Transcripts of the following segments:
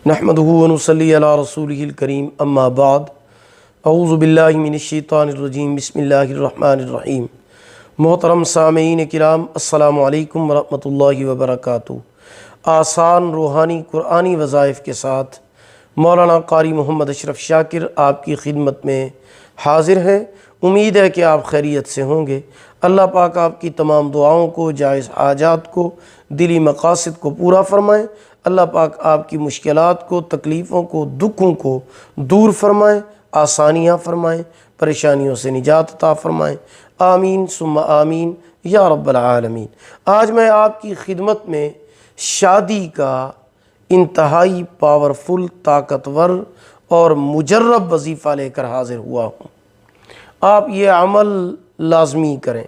نحمدہ ونصلی علی رسولہ الکریم اما بعد اعوذ باللہ من الشیطان الرجیم بسم اللہ الرحمن الرحیم۔ محترم سامعین کرام، السلام علیکم ورحمۃ اللہ وبرکاتہ۔ آسان روحانی قرآنی وظائف کے ساتھ مولانا قاری محمد اشرف شاکر آپ کی خدمت میں حاضر ہے۔ امید ہے کہ آپ خیریت سے ہوں گے۔ اللہ پاک آپ کی تمام دعاؤں کو، جائز حاجات کو، دلی مقاصد کو پورا فرمائیں۔ اللہ پاک آپ کی مشکلات کو، تکلیفوں کو، دکھوں کو دور فرمائیں، آسانیاں فرمائیں، پریشانیوں سے نجات عطا فرمائیں۔ آمین ثم آمین یا رب العالمین۔ آج میں آپ کی خدمت میں شادی کا انتہائی پاورفل، طاقتور اور مجرب وظیفہ لے کر حاضر ہوا ہوں۔ آپ یہ عمل لازمی کریں۔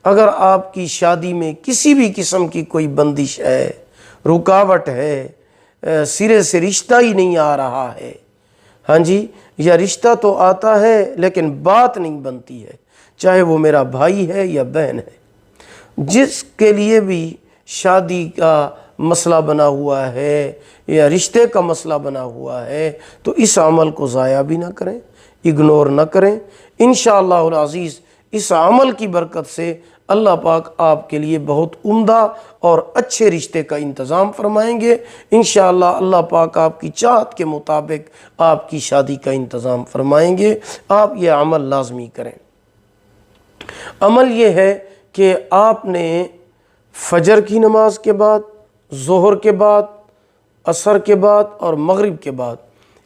اگر آپ کی شادی میں کسی بھی قسم کی کوئی بندش ہے، رکاوٹ ہے، سرے سے رشتہ ہی نہیں آ رہا ہے، ہاں جی، یا رشتہ تو آتا ہے لیکن بات نہیں بنتی ہے، چاہے وہ میرا بھائی ہے یا بہن ہے، جس کے لیے بھی شادی کا مسئلہ بنا ہوا ہے یا رشتے کا مسئلہ بنا ہوا ہے، تو اس عمل کو ضائع بھی نہ کریں، اگنور نہ کریں۔ انشاءاللہ العزیز اس عمل کی برکت سے اللہ پاک آپ کے لیے بہت عمدہ اور اچھے رشتے کا انتظام فرمائیں گے۔ انشاءاللہ اللہ پاک آپ کی چاہت کے مطابق آپ کی شادی کا انتظام فرمائیں گے۔ آپ یہ عمل لازمی کریں۔ عمل یہ ہے کہ آپ نے فجر کی نماز کے بعد، ظہر کے بعد، عصر کے بعد اور مغرب کے بعد،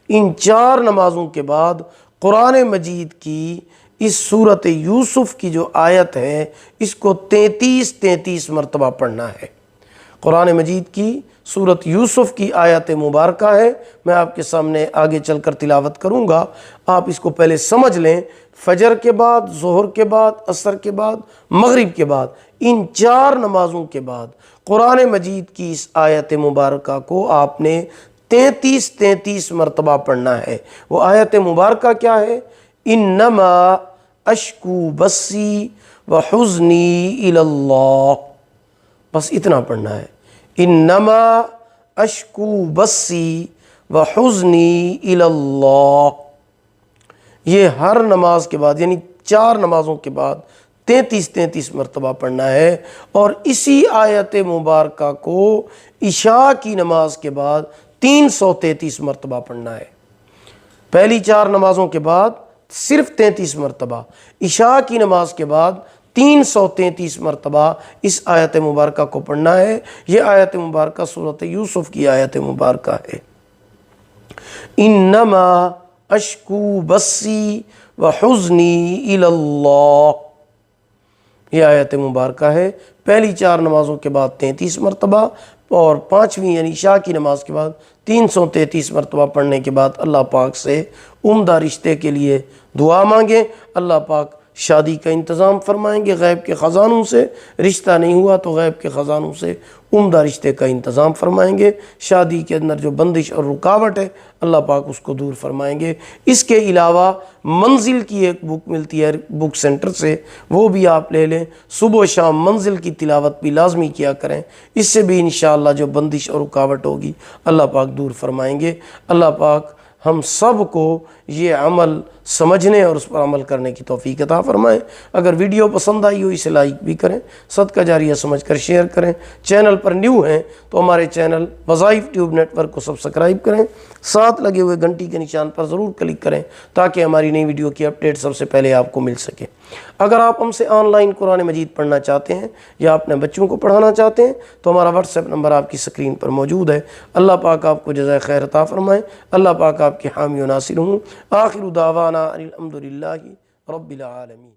ان 4 نمازوں کے بعد قرآن مجید کی اس سورۃ یوسف کی جو آیت ہے، اس کو 33 مرتبہ پڑھنا ہے۔ قرآن مجید کی سورۃ یوسف کی آیت مبارکہ ہے، میں آپ کے سامنے آگے چل کر تلاوت کروں گا، آپ اس کو پہلے سمجھ لیں۔ فجر کے بعد، ظہر کے بعد، عصر کے بعد، مغرب کے بعد، ان 4 نمازوں کے بعد قرآن مجید کی اس آیت مبارکہ کو آپ نے 33 مرتبہ پڑھنا ہے۔ وہ آیت مبارکہ کیا ہے؟ انما اشکو بسی وحزنی الی اللہ، بس اتنا پڑھنا ہے۔ انما اشکو بسی وحزنی الی اللہ، یہ ہر نماز کے بعد، یعنی 4 نمازوں کے بعد 33 مرتبہ پڑھنا ہے، اور اسی آیت مبارکہ کو عشاء کی نماز کے بعد 333 مرتبہ پڑھنا ہے۔ پہلی 4 نمازوں کے بعد صرف 33 مرتبہ، عشاء کی نماز کے بعد 333 مرتبہ اس آیت مبارکہ کو پڑھنا ہے۔ یہ آیت مبارکہ سورۃ یوسف کی آیت مبارکہ ہے۔ انما اشکو بسی وحزنی الی اللہ، یہ آیت مبارکہ ہے۔ پہلی 4 نمازوں کے بعد 33 مرتبہ، اور 5ویں یعنی عشاء کی نماز کے بعد 333 مرتبہ پڑھنے کے بعد اللہ پاک سے عمدہ رشتے کے لیے دعا مانگیں۔ اللہ پاک شادی کا انتظام فرمائیں گے غیب کے خزانوں سے۔ رشتہ نہیں ہوا تو غیب کے خزانوں سے عمدہ رشتے کا انتظام فرمائیں گے۔ شادی کے اندر جو بندش اور رکاوٹ ہے اللہ پاک اس کو دور فرمائیں گے۔ اس کے علاوہ منزل کی ایک بک ملتی ہے بک سینٹر سے، وہ بھی آپ لے لیں۔ صبح و شام منزل کی تلاوت بھی لازمی کیا کریں، اس سے بھی انشاءاللہ جو بندش اور رکاوٹ ہوگی اللہ پاک دور فرمائیں گے۔ اللہ پاک ہم سب کو یہ عمل سمجھنے اور اس پر عمل کرنے کی توفیق عطا فرمائیں۔ اگر ویڈیو پسند آئی ہو اسے لائک بھی کریں، صدقہ جاریہ سمجھ کر شیئر کریں۔ چینل پر نیو ہیں تو ہمارے چینل وظائف ٹیوب نیٹ ورک کو سبسکرائب کریں، ساتھ لگے ہوئے گھنٹی کے نشان پر ضرور کلک کریں تاکہ ہماری نئی ویڈیو کی اپڈیٹ سب سے پہلے آپ کو مل سکے۔ اگر آپ ہم سے آن لائن قرآن مجید پڑھنا چاہتے ہیں یا اپنے بچوں کو پڑھانا چاہتے ہیں تو ہمارا واٹس ایپ نمبر آپ کی اسکرین پر موجود ہے۔ اللہ پاک آپ کو جزائے خیر عطا فرمائے۔ اللہ پاک آپ کے حامی و ناصر ہوں۔ آخر دعوانا الحمدللہ رب العالمین۔